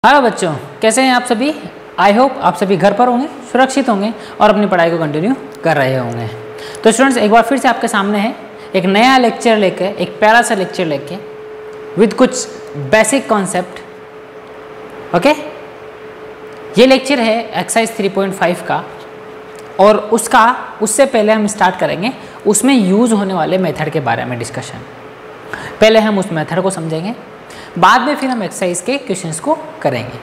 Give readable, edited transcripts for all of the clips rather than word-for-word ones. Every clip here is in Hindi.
हेलो बच्चों, कैसे हैं आप सभी। आई होप आप सभी घर पर होंगे, सुरक्षित होंगे और अपनी पढ़ाई को कंटिन्यू कर रहे होंगे। तो स्टूडेंट्स, एक बार फिर से आपके सामने है एक नया लेक्चर लेके, एक प्यारा सा लेक्चर लेके विद कुछ बेसिक कॉन्सेप्ट। ओके, ये लेक्चर है एक्सरसाइज 3.5 का और उससे पहले हम स्टार्ट करेंगे उसमें यूज़ होने वाले मेथड के बारे में डिस्कशन। पहले हम उस मेथड को समझेंगे, बाद में फिर हम एक्सरसाइज के क्वेश्चंस को करेंगे।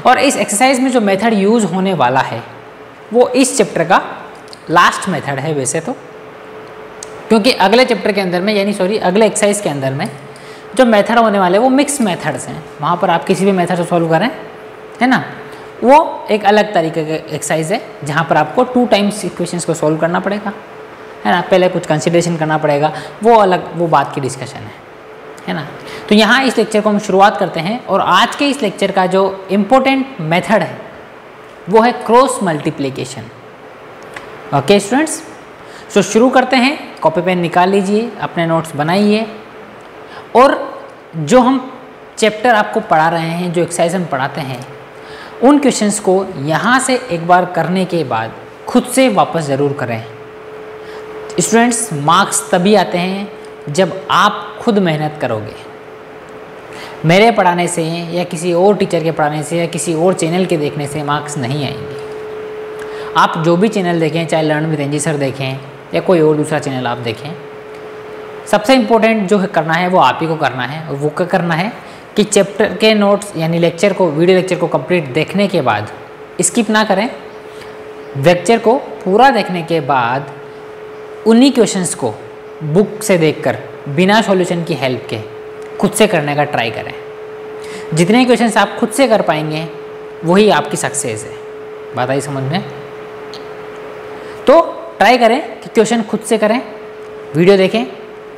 और इस एक्सरसाइज में जो मेथड यूज़ होने वाला है वो इस चैप्टर का लास्ट मेथड है वैसे तो, क्योंकि अगले चैप्टर के अंदर में अगले एक्सरसाइज के अंदर में जो मेथड होने वाले वो मिक्स मेथड्स हैं। वहाँ पर आप किसी भी मेथड से सॉल्व करें, है ना, वो एक अलग तरीके का एक्सरसाइज है जहाँ पर आपको 2 टाइम्स इक्वेशंस को सॉल्व करना पड़ेगा, है ना। पहले कुछ कंसिडरेशन करना पड़ेगा, वो बात की डिस्कशन है ना। तो यहाँ इस लेक्चर को हम शुरुआत करते हैं और आज के इस लेक्चर का जो इम्पोर्टेंट मेथड है वो है क्रॉस मल्टीप्लिकेशन। ओके स्टूडेंट्स, सो शुरू करते हैं। कॉपी पेन निकाल लीजिए, अपने नोट्स बनाइए और जो हम चैप्टर आपको पढ़ा रहे हैं, जो एक्सरसाइज हम पढ़ाते हैं, उन क्वेश्चंस को यहाँ से एक बार करने के बाद खुद से वापस ज़रूर करें। स्टूडेंट्स, मार्क्स तभी आते हैं जब आप खुद मेहनत करोगे। मेरे पढ़ाने से या किसी और टीचर के पढ़ाने से या किसी और चैनल के देखने से मार्क्स नहीं आएंगे। आप जो भी चैनल देखें, चाहे लर्न विद एनजी सर देखें या कोई और दूसरा चैनल आप देखें, सबसे इम्पोर्टेंट जो करना है वो आप ही को करना है। और वो क्या करना है कि चैप्टर के नोट्स यानी वीडियो लेक्चर को कंप्लीट देखने के बाद स्किप ना करें। लेक्चर को पूरा देखने के बाद उन्हीं क्वेश्चंस को बुक से देखकर बिना सॉल्यूशन की हेल्प के खुद से करने का ट्राई करें। जितने क्वेश्चंस आप खुद से कर पाएंगे वही आपकी सक्सेस है। बात आई समझ में? तो ट्राई करें कि क्वेश्चन खुद से करें, वीडियो देखें,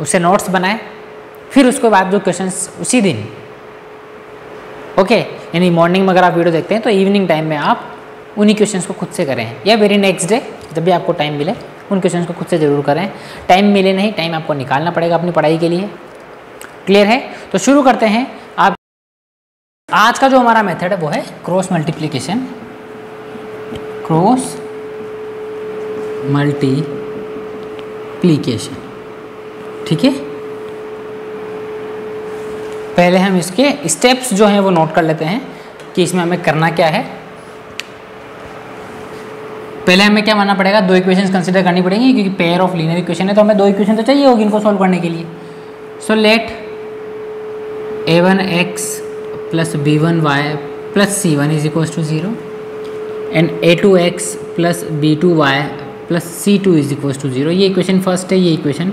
उससे नोट्स बनाएं, फिर उसके बाद जो क्वेश्चंस उसी दिन, ओके, यानी मॉर्निंग में अगर आप वीडियो देखते हैं तो इवनिंग टाइम में आप उन्हीं क्वेश्चंस को खुद से करें, या वेरी नेक्स्ट डे जब भी आपको टाइम मिले उन क्वेश्चंस को खुद से ज़रूर करें। टाइम मिले नहीं, टाइम आपको निकालना पड़ेगा अपनी पढ़ाई के लिए। क्लियर है? तो शुरू करते हैं। आप आज का जो हमारा मेथड है वो है क्रॉस मल्टीप्लिकेशन। क्रॉस मल्टीप्लिकेशन, ठीक है। पहले हम इसके स्टेप्स जो हैं वो नोट कर लेते हैं कि इसमें हमें करना क्या है। पहले हमें क्या मानना पड़ेगा, 2 इक्वेशंस कंसीडर करनी पड़ेंगी, क्योंकि पेयर ऑफ लीनियर इक्वेशन है तो हमें 2 इक्वेशन तो चाहिए होगी इनको सॉल्व करने के लिए। So let a1x plus b1y plus c1 is equal to 0 and a2x plus b2y plus c2 is equal to 0। ये इक्वेशन फर्स्ट है, ये इक्वेशन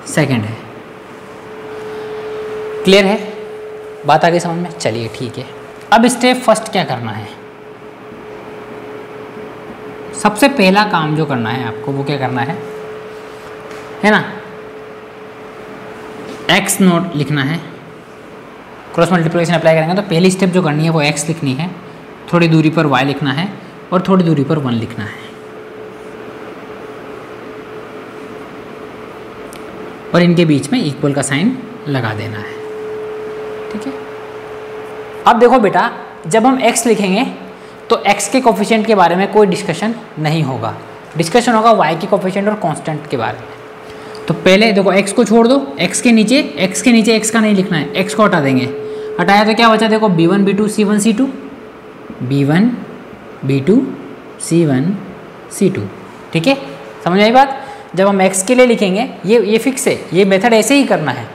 सेकंड है। क्लियर है? बात आगे समझ में? चलिए ठीक है। अब स्टेप फर्स्ट क्या करना है, सबसे पहला काम जो करना है आपको वो क्या करना है ना, x नोट लिखना है। क्रॉस मल्टीप्लिकेशन अप्लाई करेंगे तो पहली स्टेप जो करनी है वो x लिखनी है, थोड़ी दूरी पर y लिखना है और थोड़ी दूरी पर 1 लिखना है, और इनके बीच में इक्वल का साइन लगा देना है, ठीक है। अब देखो बेटा, जब हम x लिखेंगे तो x के कोफिशिएंट के बारे में कोई डिस्कशन नहीं होगा, डिस्कशन होगा y के कोफिशिएंट और कांस्टेंट के बारे में। तो पहले देखो x को छोड़ दो, x के नीचे x का नहीं लिखना है, x को हटा देंगे। हटाया तो क्या बचा, देखो b1 b2 c1 c2, b1 b2 c1 c2, ठीक है। समझ आई बात? जब हम x के लिए लिखेंगे, ये फिक्स है, ये मेथड ऐसे ही करना है।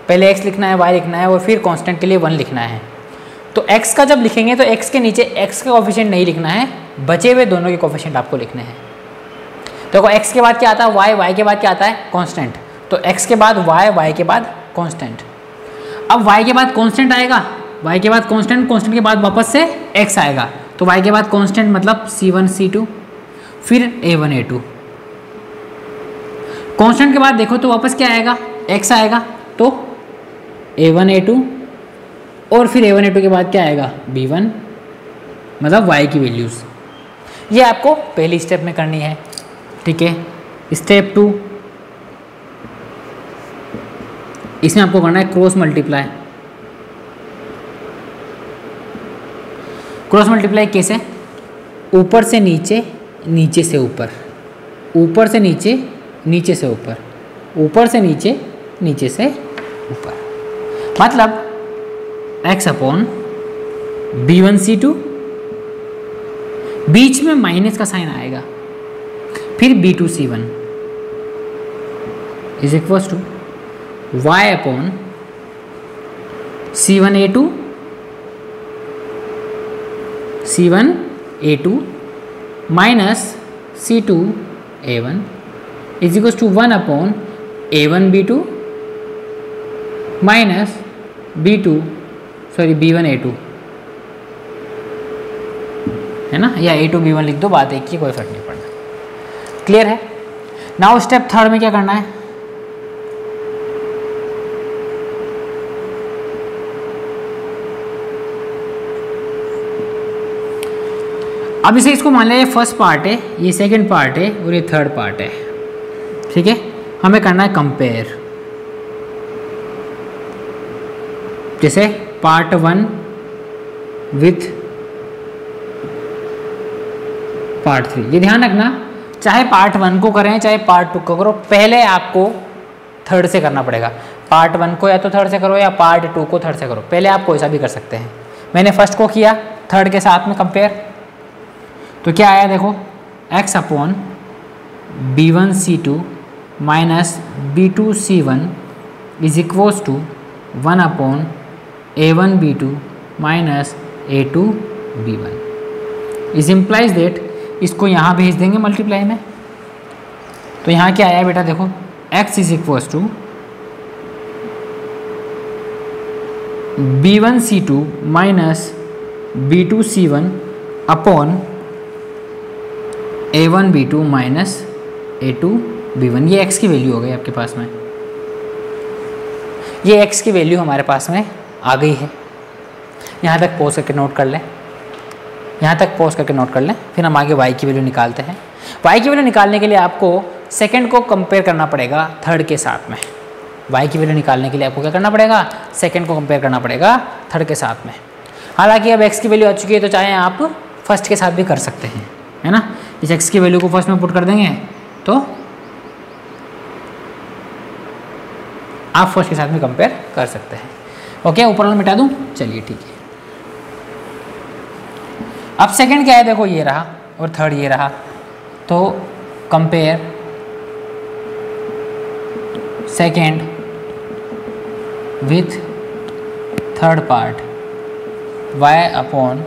पहले x लिखना है, y लिखना है और फिर कांस्टेंट के लिए 1 लिखना है। तो x का जब लिखेंगे तो x के नीचे x का कोफिशिएंट नहीं लिखना है, बचे हुए दोनों के कोफिशिएंट आपको लिखने हैं। देखो x के बाद क्या आता है, y के बाद क्या आता है, कांस्टेंट। तो x के बाद y के बाद कांस्टेंट। अब y के बाद कांस्टेंट आएगा, y के बाद कांस्टेंट के बाद वापस से x आएगा, तो y के बाद कांस्टेंट मतलब c1 c2, फिर a1 a2। कांस्टेंट के बाद देखो तो वापस क्या आएगा, x आएगा, तो a1 a2, और फिर a1 a2 के बाद क्या आएगा, b1, मतलब y की वैल्यूज़। ये आपको पहली स्टेप में करनी है, ठीक है। स्टेप 2, इसमें आपको करना है क्रॉस मल्टीप्लाई। क्रॉस मल्टीप्लाई कैसे? ऊपर से नीचे, नीचे से ऊपर, ऊपर से नीचे, नीचे से ऊपर, ऊपर से नीचे, नीचे से ऊपर। मतलब x अपॉन b1c2, बीच में माइनस का साइन आएगा, फिर b2c1 is equals to y upon c1a2, c1a2 minus c2a1 is equals to 1 upon a1b2 minus b1a2 है ना, या a2b1 लिख दो, बात एक की, कोई फर्क नहीं पड़ता। क्लियर है? नाउ स्टेप थर्ड में क्या करना है? अब इसे इसको मान लिया ये फर्स्ट पार्ट है, ये सेकंड पार्ट है और ये थर्ड पार्ट है। ठीक है, हमें करना है कंपेयर। जैसे पार्ट 1 विथ पार्ट 3। ये ध्यान रखना, चाहे पार्ट 1 को करें चाहे पार्ट 2 को करो, पहले आपको थर्ड से करना पड़ेगा। पार्ट 1 को या तो थर्ड से करो या पार्ट 2 को थर्ड से करो, पहले आप कोई सा भी कर सकते हैं। मैंने फर्स्ट को किया थर्ड के साथ में कंपेयर, तो क्या आया देखो, x upon b1c2 minus b2c1 is equals to 1 upon a1b2 minus a2b1 is implies that, इसको यहाँ भेज देंगे मल्टीप्लाई में। तो यहाँ क्या आया बेटा देखो, x is equals to b1c2 minus b2c1 upon a1b2 minus a2b1। ये x की वैल्यू हो गई आपके पास में, ये x की वैल्यू हमारे पास में आ गई है। यहाँ तक पॉज करके नोट कर लें, यहाँ तक पॉज करके नोट कर लें, फिर हम आगे y की वैल्यू निकालते हैं। y की वैल्यू निकालने के लिए आपको सेकंड को कंपेयर करना पड़ेगा थर्ड के साथ में। y की वैल्यू निकालने के लिए आपको क्या करना पड़ेगा, सेकंड को कंपेयर करना पड़ेगा थर्ड के साथ में। हालांकि अब x की वैल्यू आ चुकी है, तो चाहे आप फर्स्ट के साथ भी कर सकते हैं, है ना। इस x की वैल्यू को फर्स्ट में पुट कर देंगे तो आप फर्स्ट के साथ में कंपेयर कर सकते हैं। ओके, ऊपर वाला मिटा दूं, चलिए ठीक है। अब सेकंड क्या है देखो, ये रहा, और थर्ड ये रहा, तो compare second with third part y upon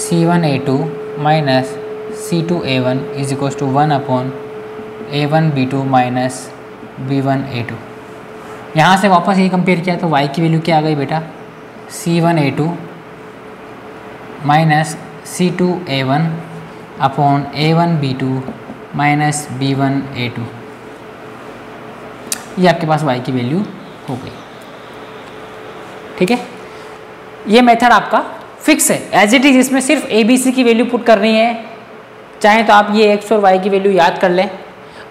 c1a2 minus c2a1 is equals to 1 upon a1b2 minus b1a2। यहाँ से वापस ये कंपेयर किया तो y की वैल्यू क्या आ गई बेटा, c1a2 minus c2a1 upon a1b2 minus b1a2। ये आपके पास y की वैल्यू हो गई। ठीक है, ये मेथड आपका फिक्स है, एज इट इज। इसमें सिर्फ ए बी सी की वैल्यू पुट करनी है। चाहे तो आप ये x और y की वैल्यू याद कर लें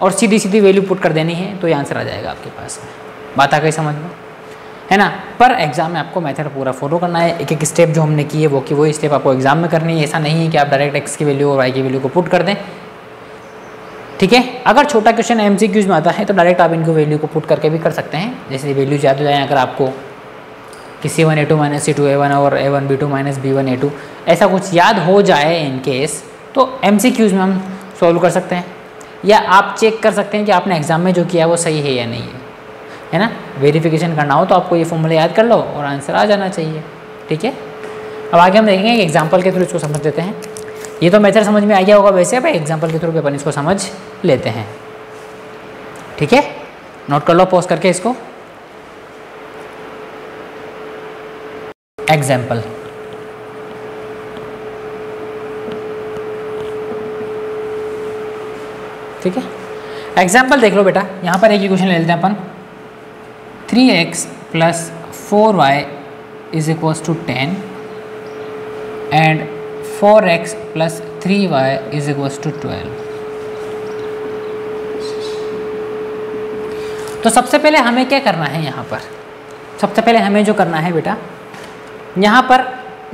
और सीधी सीधी वैल्यू पुट कर देनी है, तो ये आंसर आ जाएगा आपके पास। बात आ गई समझ में, है ना। पर एग्जाम में आपको मेथड पूरा फॉलो करना है, एक एक स्टेप जो हमने की है वो की वही स्टेप आपको एग्जाम में करनी है। ऐसा नहीं है कि आप डायरेक्ट x की वैल्यू और y की वैल्यू को पुट कर दें। ठीक है, अगर छोटा क्वेश्चन MCQs में आता है तो डायरेक्ट आप इनको वैल्यू को पुट करके भी कर सकते हैं। जैसे वैल्यू याद हो जाए अगर आपको कि c1a2 माइनस c2a1 और a1b2 माइनस b1a2 ऐसा कुछ याद हो जाए इन केस, तो MCQs में हम सॉल्व कर सकते हैं, या आप चेक कर सकते हैं कि आपने एग्जाम में जो किया है वो सही है या नहीं है ना। वेरिफिकेशन करना हो तो आपको ये फॉर्मूला याद कर लो और आंसर आ जाना चाहिए। ठीक है, अब आगे हम देखेंगे एक एग्जाम्पल के थ्रू इसको समझ लेते हैं। ये तो मेथड समझ में आ गया होगा, वैसे अब एग्जाम्पल के थ्रू भी अपन इसको समझ लेते हैं। ठीक है, नोट कर लो पॉज करके इसको। एग्जाम्पल, ठीक है, एग्जाम्पल देख लो बेटा। यहाँ पर एक इक्वेशन ले लेते हैं अपन, 3x plus 4y is equals to 10 and 4x plus 3y is equals to 12। तो सबसे पहले हमें क्या करना है, यहाँ पर सबसे पहले हमें जो करना है बेटा, यहाँ पर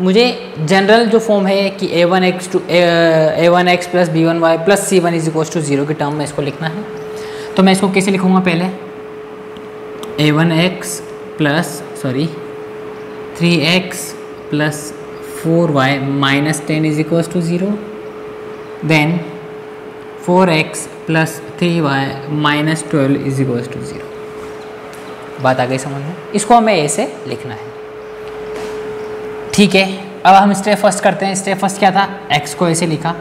मुझे जनरल जो फॉर्म है कि a1x plus b1y plus c1 is equal to 0 के टर्म में इसको लिखना है। तो मैं इसको कैसे लिखूँगा, पहले a1x plus 3x plus 4y minus 10 is equal to 0, then 4x plus 3y minus 12 is equal to 0। बात आ गई समझ में? इसको हमें ऐसे लिखना है। ठीक है, अब हम स्टेप फर्स्ट करते हैं। स्टेप फर्स्ट क्या था, x को ऐसे लिखा,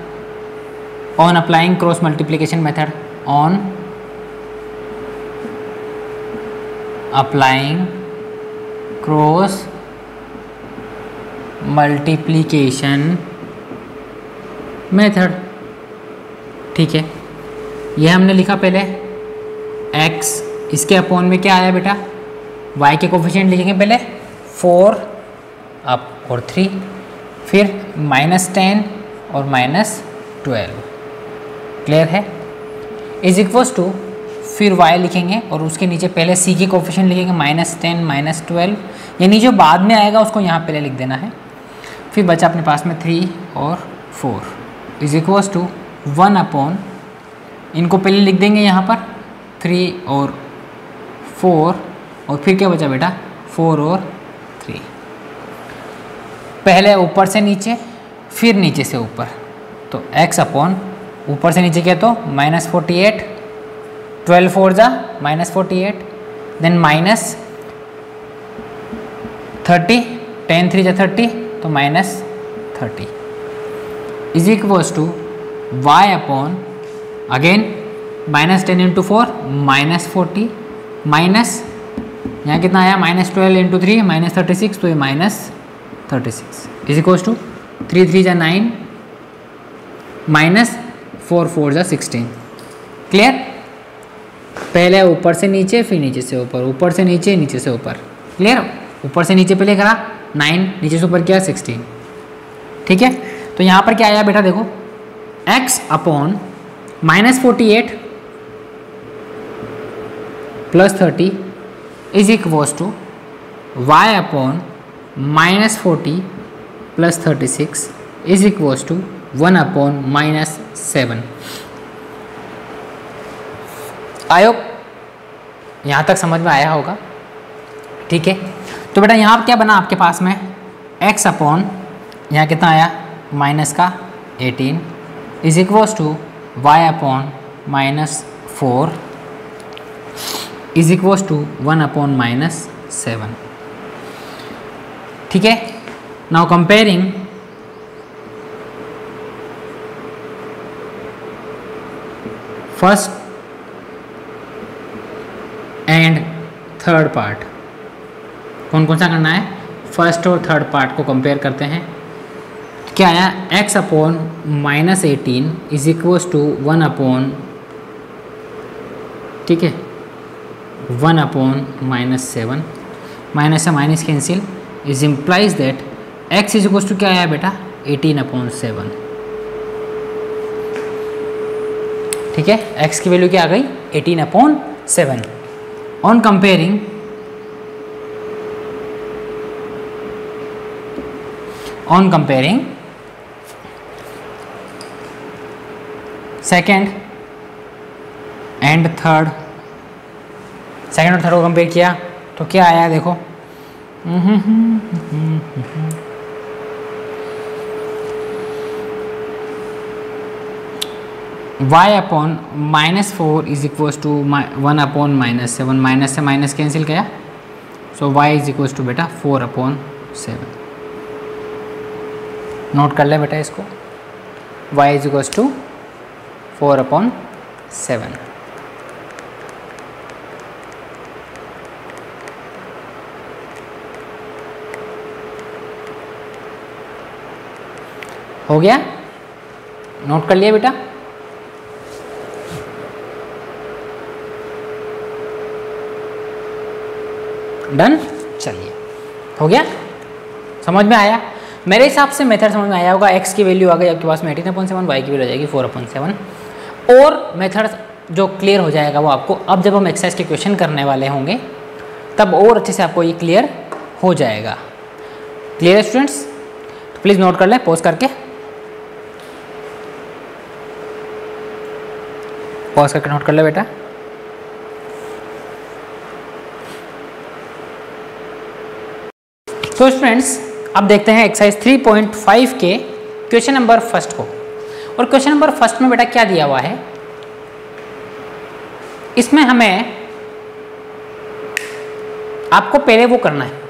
on applying cross multiplication method, on applying cross multiplication method. ठीक है, ये हमने लिखा पहले x, इसके अपॉन में क्या आया बेटा, y के कोफिशिएंट लिखेंगे पहले 4 अप और 3, फिर -10 और -12। क्लियर है? इज इक्वल्स टू, फिर y लिखेंगे और उसके नीचे पहले c के कोफिशिएंट लिखेंगे -10 -12, यानी जो बाद में आएगा उसको यहाँ पहले लिख देना है। फिर बचा अपने पास में 3 और 4 इज इक्वल्स टू 1 अपॉन, इनको पहले लिख देंगे यहाँ पर 3 और 4, और फिर क्या बचा बेटा 4 और 3। पहले ऊपर से नीचे, फिर नीचे से ऊपर, तो x अपॉन ऊपर से नीचे क्या, तो -48, 12 4 जा -48, देन -30, 10 3 जा 30, तो -30 is equals to y upon again -10 into 4 -40, minus यहाँ कितना आया -12 इंटू 3 -36, तो ये -36 इज इक्वल्स टू 3 3 जा 9, -4 4 जा 16। क्लियर? पहले ऊपर से नीचे, फिर नीचे से ऊपर, ऊपर से नीचे, नीचे से ऊपर। क्लियर? ऊपर से नीचे पहले करा 9, नीचे से ऊपर किया 16। ठीक है, तो यहाँ पर क्या आया बेटा, देखो x upon -48 plus 30 is equals to y upon -40 plus 36 is equals to 1 upon -7। I hope यहाँ तक समझ में आया होगा। ठीक है, तो बेटा यहाँ क्या बना आपके पास में, x अपॉन यहाँ कितना आया माइनस का 18 is equals to y upon -4 is equals to 1 upon -7। ठीक है, now comparing first and third part, कौन कौन सा करना है, फर्स्ट और थर्ड पार्ट को कंपेयर करते हैं। क्या आया, x upon -18 is equals to 1 upon, ठीक है, 1 अपॉन -7, माइनस से minus cancel, is implies that x is equals to क्या आया बेटा 18 अपॉन 7। ठीक है, x की वैल्यू क्या आ गई 18 upon 7। On comparing second and third, second और थर्ड को कंपेयर किया तो क्या आया देखो, y upon -4 is equals to 1 upon -7, minus से माइनस कैंसिल किया, so y is equals to बेटा 4 अपॉन 7। नोट कर ले बेटा इसको, y is equals to 4 upon 7। हो गया, नोट कर लिया बेटा। डन, चलिए हो गया, समझ में आया। मेरे हिसाब से मेथड समझ में आया होगा। x की वैल्यू आ गई आपके पास में 18/7, y की वैल्यू आ जाएगी 4/7। और मेथड जो क्लियर हो जाएगा वो आपको अब जब हम एक्सरसाइज के क्वेश्चन करने वाले होंगे तब और अच्छे से आपको ये क्लियर हो जाएगा। क्लियर है स्टूडेंट्स? प्लीज़ नोट कर लें पॉज करके, पॉज करके नोट कर ले बेटा। तो स्टूडेंट्स अब देखते हैं एक्सरसाइज 3.5 के क्वेश्चन नंबर फर्स्ट को। और क्वेश्चन नंबर फर्स्ट में बेटा क्या दिया हुआ है, इसमें हमें आपको पहले वो करना है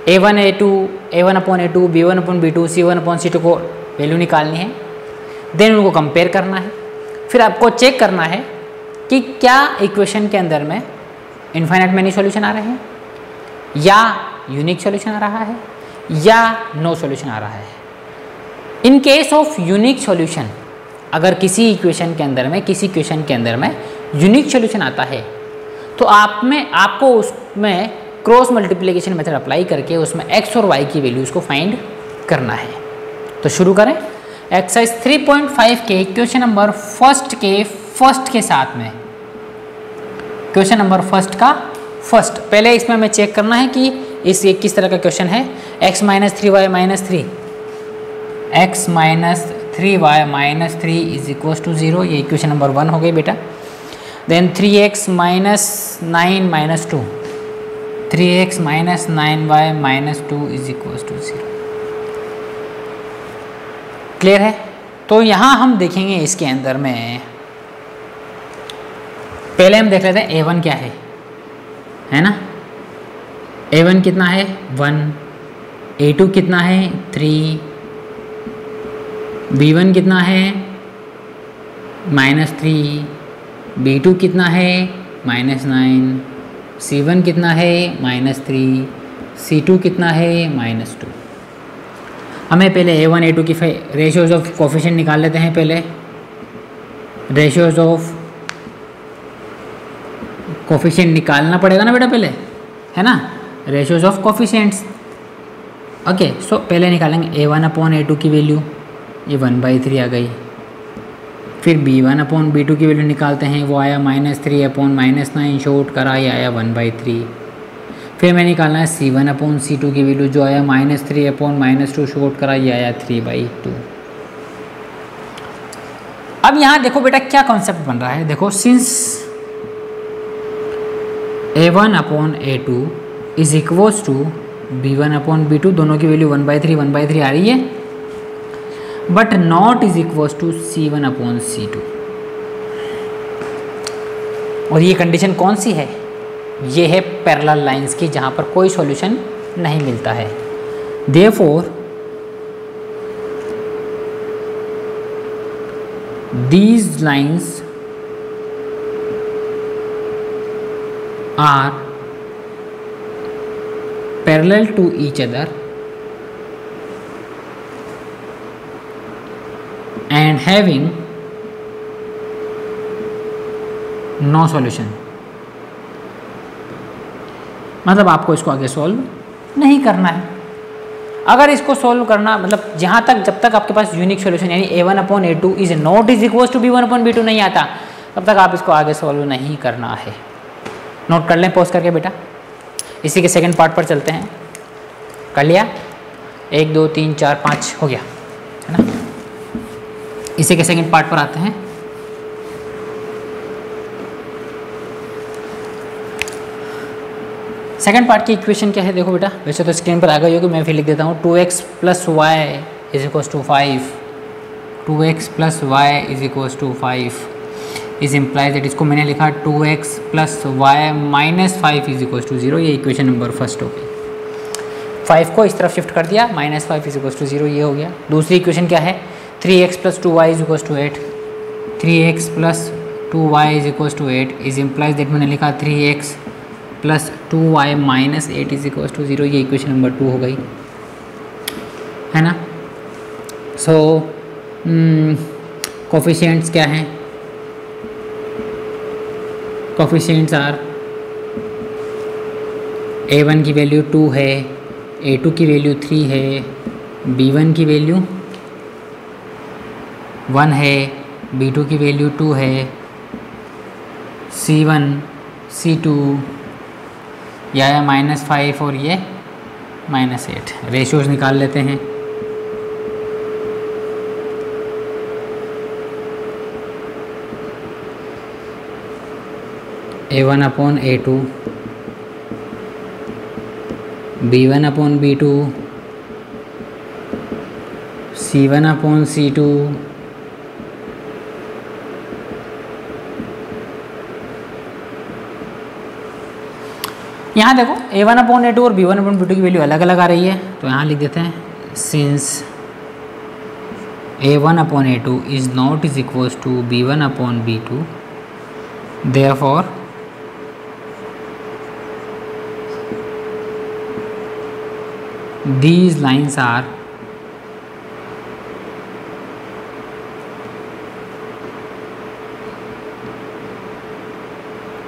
a1 a2 a1 upon a2 b1 upon b2 c1 upon c2 को वैल्यू निकालनी है, देन उनको कंपेयर करना है, फिर आपको चेक करना है कि क्या इक्वेशन के अंदर में इनफाइनाइट मैनी सॉल्यूशन आ रहे हैं या यूनिक सॉल्यूशन आ रहा है या नो सॉल्यूशन आ रहा है। In case of unique solution, अगर किसी इक्वेशन के अंदर में किसी क्वेश्चन के अंदर में यूनिक सॉल्यूशन आता है तो आपको उसमें क्रॉस मल्टीप्लिकेशन मेथड अप्लाई करके उसमें x और y की वैल्यूज़ को फाइंड करना है। तो शुरू करें एक्सरसाइज 3.5 के क्वेश्चन नंबर फर्स्ट के साथ में। क्वेश्चन नंबर फर्स्ट का फर्स्ट, पहले इसमें हमें चेक करना है कि ये किस तरह का क्वेश्चन है। x minus 3y minus 3 x minus 3y minus 3 is equal to 0, ये इक्वेशन नंबर 1 हो गई बेटा। Then 3x minus 9 minus 2 3x minus 9y minus 2 is equal to 0। Clear है? तो यहाँ हम देखेंगे इसके अंदर में, पहले हम देख लेते हैं a1 क्या है ना। a1 कितना है 1, a2 कितना है 3, b1 कितना है -3, b2 कितना है -9, c1 कितना है -3, c2 कितना है -2। हमें पहले a1 a2 की रेशियोज ऑफ कोफिशिएंट निकाल लेते हैं। पहले रेशियोज ऑफ कोफिशिएंट निकालना पड़ेगा ना बेटा पहले, है ना, रेशियोज ऑफ कोफिशिएंट्स। ओके, सो पहले निकालेंगे a1 अपॉन a2 की वैल्यू, ये 1/3 आ गई। फिर b1 अपॉन b2 की वैल्यू निकालते हैं, वो आया -3 अपॉन -9 शॉर्ट करा, ये आया 1/3। फिर मैं निकालना है c1 अपॉन c2 की वैल्यू, जो आया -3 अपॉन -2 शॉर्ट करा, ये आया 3/2। अब यहाँ देखो बेटा क्या कॉन्सेप्ट बन रहा है, देखो since a1 upon a2 is equals to b1 upon b2, दोनों की वैल्यू 1/3 आ रही है, but not is equals to c1 upon c2। और ये कंडीशन कौन सी है? ये है पैरेलल लाइंस की, जहाँ पर कोई सॉल्यूशन नहीं मिलता है। Therefore these lines are parallel to each other and having no solution। मतलब आपको इसको आगे सॉल्व नहीं करना है। अगर इसको सॉल्व करना मतलब जहाँ तक जब तक आपके पास यूनिक सॉल्यूशन यानी a1 upon a2 is not is equal to b1 upon b2 नहीं आता, तब तक आप इसको आगे सॉल्व नहीं करना है। नोट कर लें पॉज करके बेटा। इसी के सेकंड पार्ट पर चलते हैं। कर लिया? 1 2 3 4 5 हो गया, है ना। इसी के सेकंड पार्ट पर आते हैं। सेकंड पार्ट की इक्वेशन क्या है देखो बेटा, वैसे तो स्क्रीन पर आ गई होगी, मैं फिर लिख देता हूँ। 2x plus y is equals to 5, 2x plus y is equals to 5 is implies that, इसको मैंने लिखा 2x plus y minus 5 is equals to 0, ये इक्वेशन नंबर फर्स्ट हो गई। 5 को इस तरफ शिफ्ट कर दिया, -5 इज इक्वल्स टू 0, ये हो गया। दूसरी इक्वेशन क्या है? 3x plus 2y is equals to 8, 3x plus 2y is equals to 8 is implies that, मैंने लिखा 3x plus 2y minus 8 is equals to 0, ये इक्वेशन नंबर 2 हो गई, है ना। सो कोफिशिएंट्स क्या हैं? कोफिशिएंट्स आर a1 की वैल्यू 2 है, a2 की वैल्यू 3 है, b1 की वैल्यू 1 है, b2 की वैल्यू 2 है, c1 c2 यह है -5 और ये -8। रेशियोज निकाल लेते हैं। A1 upon A2, B1 upon B2, C1 upon C2, यहाँ देखो A1 अपॉन A2 और B1 अपॉन B2 की वैल्यू अलग अलग आ रही है, तो यहाँ लिख देते हैं since A1 upon A2 is not is equals to B1 upon B2, therefore these lines are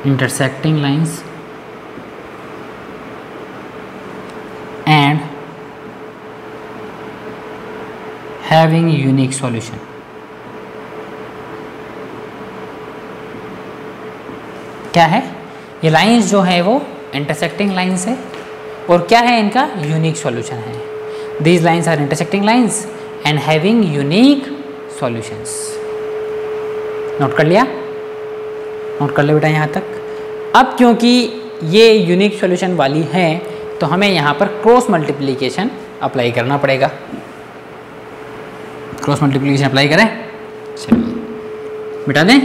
intersecting lines and having unique solution. क्या है ये लाइंस जो है वो इंटरसेक्टिंग लाइंस है और क्या है इनका यूनिक सॉल्यूशन है. These lines are intersecting lines and having unique solutions. Note कर लिया, नोट कर ले बेटा यहाँ तक. अब क्योंकि ये यूनिक सॉल्यूशन वाली है तो हमें यहाँ पर क्रॉस मल्टीप्लिकेशन अप्लाई करना पड़ेगा. क्रॉस मल्टीप्लिकेशन अप्लाई करें, चलिए मिटा दें.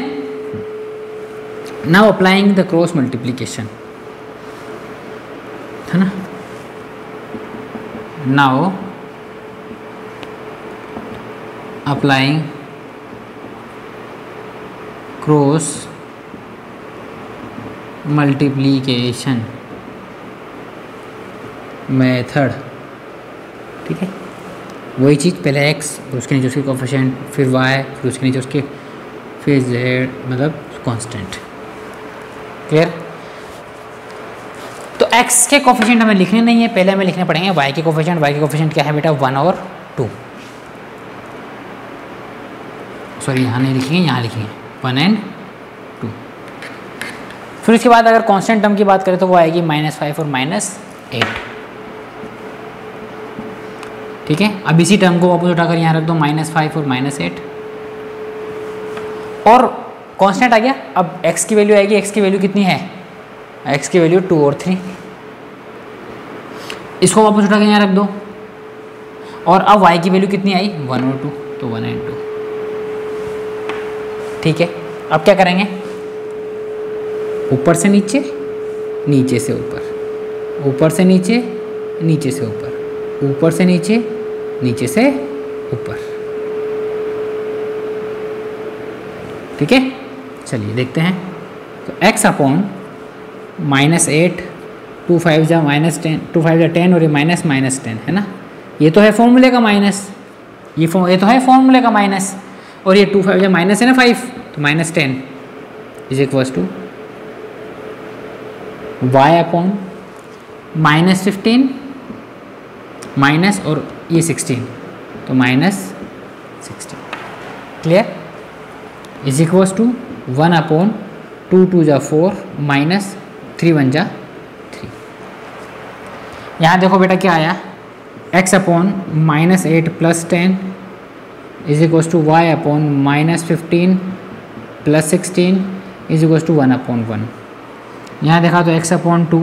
Now applying the cross multiplication, है ना. Now applying cross multiplication method. ठीक है, वही चीज़ पहले x, फिर उसके नीचे उसके कोफिशिएंट, फिर y, फिर उसके नीचे उसके, फिर z, मतलब कांस्टेंट. क्लियर. तो x के कोफिशिएंट हमें लिखने नहीं है, पहले हमें लिखने पड़ेंगे y के कोफिशिएंट. y के कोफिशिएंट क्या है बेटा 1 और 2. सॉरी यहाँ नहीं लिखेंगे, यहाँ लिखेंगे 1 एंड 2. फिर उसके बाद अगर कांस्टेंट टर्म की बात करें तो वो आएगी -5 और -8. ठीक है, अब इसी टर्म को वापस उठाकर यहाँ रख दो -5 और -8 और कांस्टेंट आ गया. अब x की वैल्यू आएगी, x की वैल्यू कितनी है, x की वैल्यू 2 और 3. इसको वापस उठा के यहाँ रख दो और अब y की वैल्यू कितनी आई 1 और 2, तो 1 एंड 2. ठीक है, अब क्या करेंगे, ऊपर से नीचे, नीचे से ऊपर, ऊपर से नीचे, नीचे से ऊपर, ऊपर से नीचे, नीचे से ऊपर. ठीक है, चलिए देखते हैं. तो x अपॉन -8, 2 5 जा -10, 2 5 जा 10 और ये -10 है ना. ये तो है फॉर्मूले का माइनस, ये तो है फॉर्मूले का माइनस, और ये 2 5 जा माइनस है ना 5, तो -10 is equals to y upon -15 minus और ये 16, तो -16. Clear. Is equals to 1 upon 2 2 जा 4 -3 1 जा 3. यहाँ देखो बेटा क्या आया, x upon -8 + 10 is equals to y upon -15 + 16 is equals to 1 upon 1. यहाँ देखा तो x upon 2,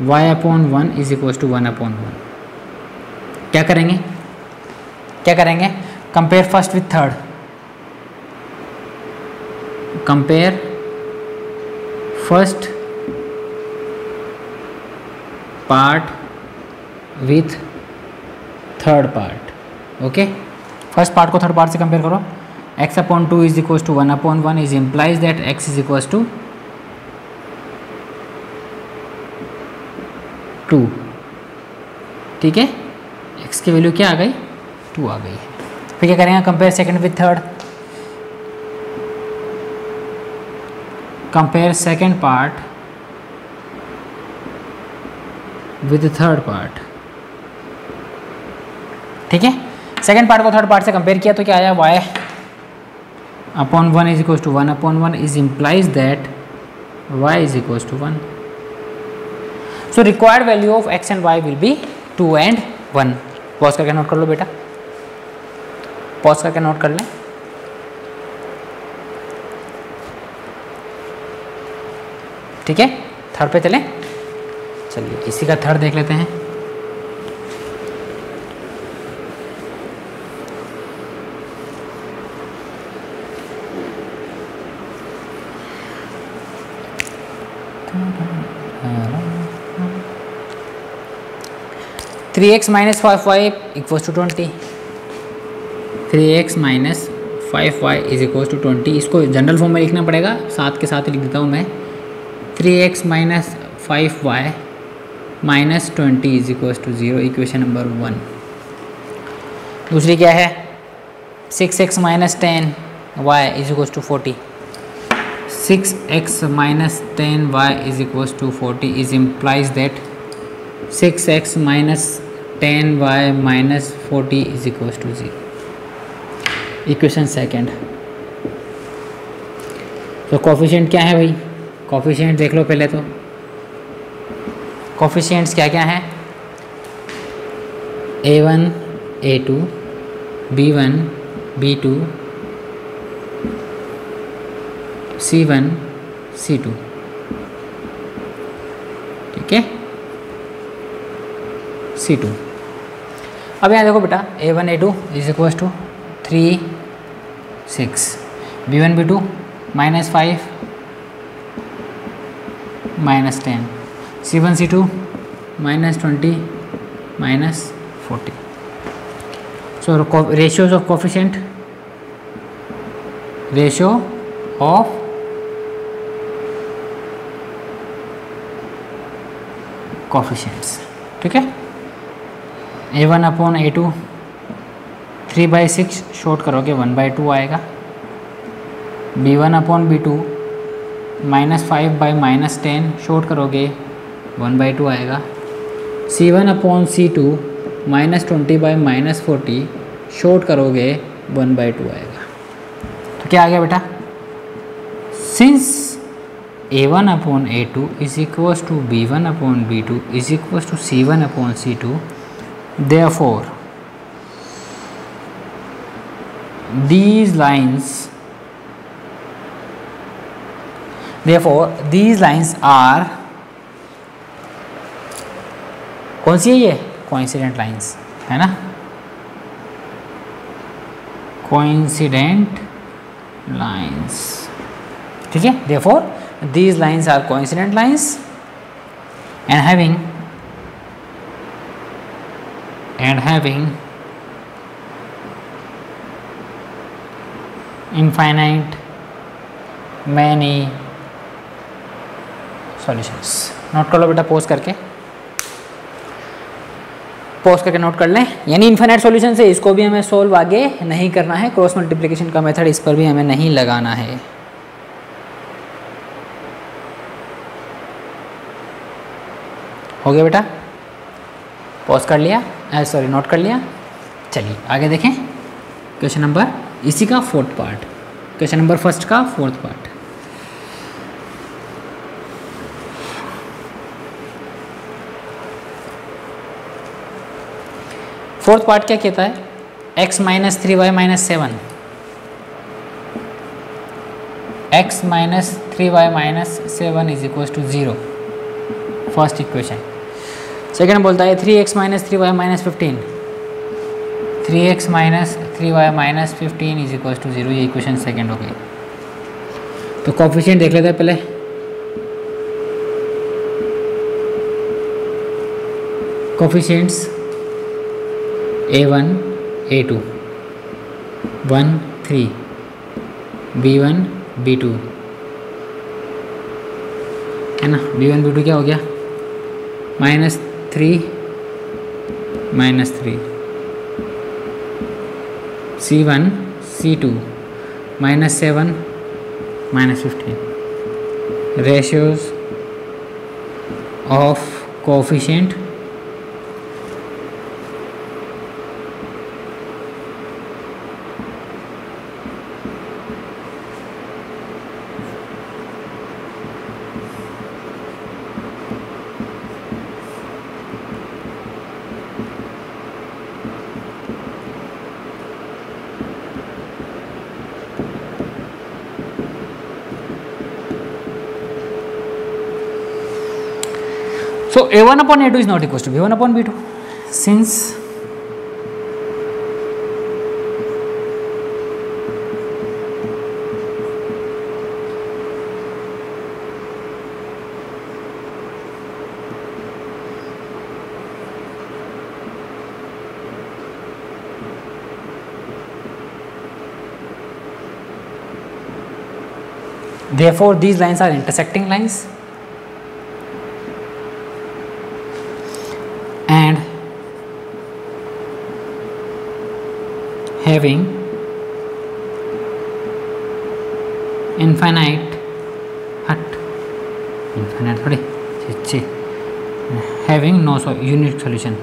y upon 1 is equals to 1 upon 1. क्या करेंगे, क्या करेंगे, compare first with third. Compare first part with third part. Okay, first part को थर्ड पार्ट से कंपेयर करो. x upon 2 is equals to 1 upon 1 is implies that x is equals to 2. ठीक है, x की वैल्यू क्या आ गई 2 आ गई. फिर क्या करेंगे, compare second with third. Compare second part with third part. ठीक है, सेकंड पार्ट को थर्ड पार्ट से कंपेयर किया तो क्या आया, y upon 1 is equals to 1 upon 1 is implies that y is equals to 1. So required value of x and y will be 2 and 1. Pause करके नोट कर लो बेटा, पॉज करके नोट कर लें. ठीक है, थर्ड पे चलें। चलिए इसी का थर्ड देख लेते हैं। Three x minus 5y equals to 20। 3x minus 5y is equals to 20। इसको जनरल फॉर्म में लिखना पड़ेगा, साथ के साथ लिख देता हूँ मैं। 3x minus 5y minus 20 is equals to 0, equation number 1। दूसरी क्या है? 6x minus 10y is equals to 40। 6x minus 10y is equals to 40 is implies that 6x minus 10y minus 40 is equals to 0, equation second. तो कोफिशिएंट क्या है भाई? कोफिशिएंट देख लो पहले तो। कोफिशिएंट्स क्या क्या हैं? a1 a2 b1 b2 c1 c2, ठीक है, c2। अब यहाँ देखो बेटा, a1 a2 is equals to 3 6, b1 b2 minus 5 minus 10, c1 c2 minus 20 minus 40। So ratios of coefficient, ratio of coefficients, ठीक है। a1 अपॉन a2 3/6 शॉर्ट करोगे 1/2 आएगा। b1 upon b2 minus 5 by minus 10 short करोगे 1/2 आएगा। c1 upon c2 minus 20 by minus 40 short करोगे 1/2 आएगा। तो क्या आ गया बेटा? Since a1 upon a2 is equals to b1 upon b2 is equals to c1 upon c2, therefore these lines are, कौन सी है ये? कोइंसिडेंट लाइंस है ना, कोइंसिडेंट लाइंस, ठीक है। therefore these lines are coincident lines and having infinite many solutions। Note कर लो बेटा, पॉज करके नोट कर लें। यानी इन्फिनाइट सॉल्यूशन से इसको भी हमें सोल्व आगे नहीं करना है। क्रॉस मल्टीप्लिकेशन का मेथड इस पर भी हमें नहीं लगाना है। हो गया बेटा, पॉज कर लिया, सॉरी नोट कर लिया। चलिए आगे देखें क्वेश्चन नंबर, इसी का fourth part, question number first का फोर्थ पार्ट। फोर्थ पार्ट क्या कहता है? x minus 3y minus 7, x minus 3y minus 7 is equal to 0, first equation. Second बोलता है 3x minus 3y minus 15, 3x minus 3y minus 15 is equal to 0, ये इक्वेशन सेकेंड हो गई। तो कोफिशिएंट देख लेते हैं पहले। Coefficients a1 a2 1 3 b1 b2 है ना। b1 b2 क्या हो गया? Minus 3 minus 3, c1 c2 minus 7 minus 15। Ratios of coefficient So A1 upon A2 is not equals to B1 upon B2. Since therefore these lines are intersecting lines and having infinite having no unique solution.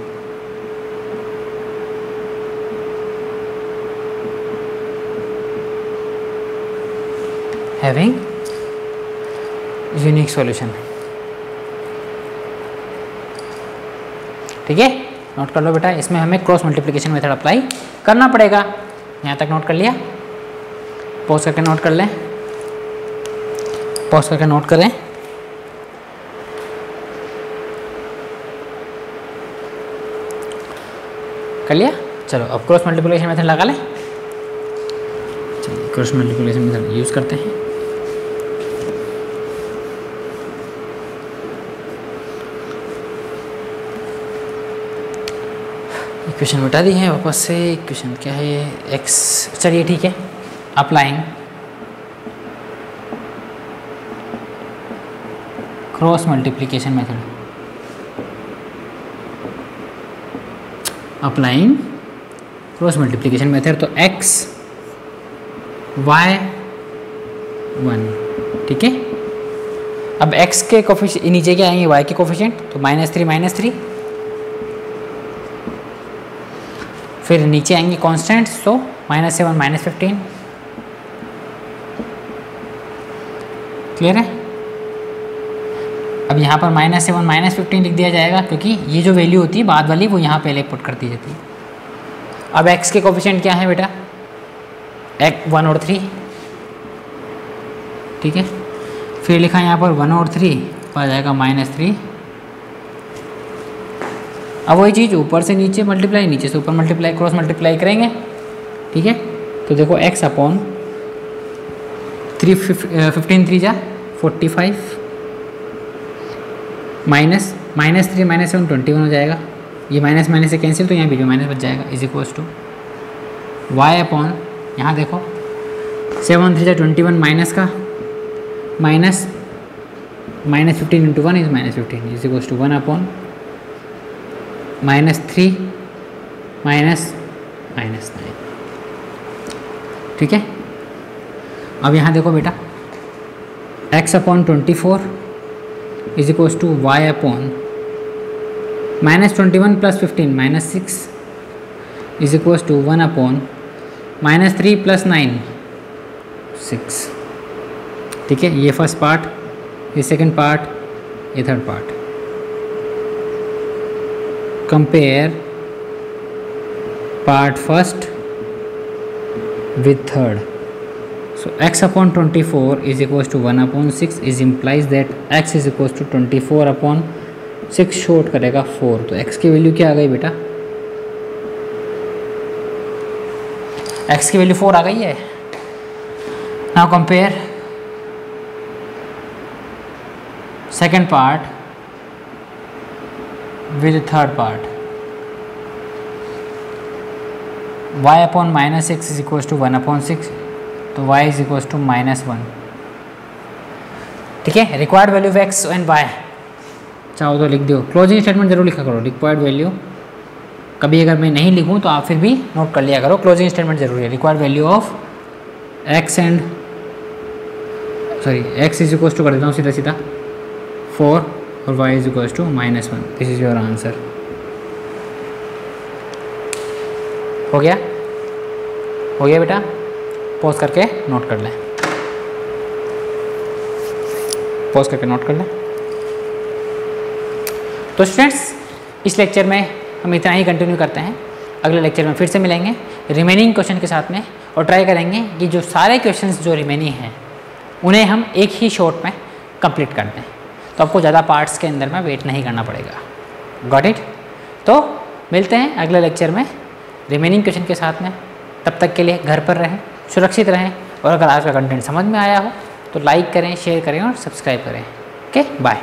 Having unique solution. ठीक है, नोट कर लो बेटा. इसमें हमें क्रॉस मल्टीप्लिकेशन मेथड अप्लाई करना पड़ेगा. यहाँ तक नोट कर लिया? पॉज करके नोट कर लें. पॉज करके नोट करें. कर लिया? चलो अब क्रॉस मल्टीप्लिकेशन मेथड लगा लें. चलिए क्रॉस मल्टीप्लिकेशन मेथड यूज़ करते हैं. इक्वेशन बता दी है वापस से. इक्वेशन क्या है? एक्स. चलिए ठीक है. Applying cross multiplication method. Applying cross multiplication method. तो एक्स वाई 1. ठीक है. अब एक्स के कोफिशिएंट नीचे क्या आएंगे? वाई के कोफिशिएंट. तो -3 फिर नीचे आएंगे कॉन्स्टेंट्स. तो -7 -15. क्लियर है? अब यहाँ पर -7 -15 लिख दिया जाएगा क्योंकि ये जो वैल्यू होती है बाद वाली वो यहाँ पहले पुट कर दी जाती है. अब x के कोफिशिएंट क्या है बेटा? 1 और 3. ठीक है. फिर लिखा यहाँ पर 1 और 3 आ जाएगा -3. अब वही चीज़ ऊपर से नीचे मल्टीप्लाई, नीचे से ऊपर मल्टीप्लाई, क्रॉस मल्टीप्लाई करेंगे. ठीक है. तो देखो x अपॉन 15 3 जा 45 माइनस -3 -7 21 हो जाएगा. ये माइनस माइनस से कैंसिल, तो यहाँ भी माइनस बच जाएगा. Is equals to y upon यहाँ देखो 7 3 जा 21 माइनस का minus -15 into 1 is -15 is equals to 1 upon -3 -9. ठीक है. अब यहाँ देखो बेटा x upon 24 is equals to y upon -21 + 15 -6 is equals to 1 upon -3 + 9 6. ठीक है. ये फर्स्ट पार्ट, ये सेकंड पार्ट, ये third part. Compare part first with third. So x upon 24 is equals to 1 upon 6 is implies that x is equals to 24 upon 6 short करेगा 4. तो x की वैल्यू क्या आ गई बेटा? x की वैल्यू 4 आ गई है. Now compare second part with third part. y upon -6 is equals to 1 upon 6. तो y इज इक्वल्स टू -1. ठीक है. Required value of x and y चाहो तो लिख दो. क्लोजिंग स्टेटमेंट जरूर लिखा करो. रिक्वायर्ड वैल्यू कभी अगर मैं नहीं लिखूं तो आप फिर भी नोट कर लिया करो. क्लोजिंग स्टेटमेंट जरूरी है. Required value of x and x is equals to कर देता हूँ सीधा सीधा 4 और y is equals to -1. This is your answer. हो गया? हो गया बेटा? पॉज करके नोट कर लें. पॉज करके नोट कर लें. तो स्टूडेंट्स इस लेक्चर में हम इतना ही कंटिन्यू करते हैं. अगले लेक्चर में फिर से मिलेंगे रिमेनिंग क्वेश्चन के साथ में और ट्राई करेंगे कि जो सारे क्वेश्चंस जो रिमेनिंग हैं उन्हें हम एक ही शॉट में कंप्लीट कर दें. तो आपको ज़्यादा पार्ट्स के अंदर में वेट नहीं करना पड़ेगा। Got it? तो मिलते हैं अगले लेक्चर में रिमेनिंग क्वेश्चन के साथ में। तब तक के लिए घर पर रहें, सुरक्षित रहें, और अगर आज का कंटेंट समझ में आया हो तो लाइक करें, शेयर करें और सब्सक्राइब करें। Okay, bye.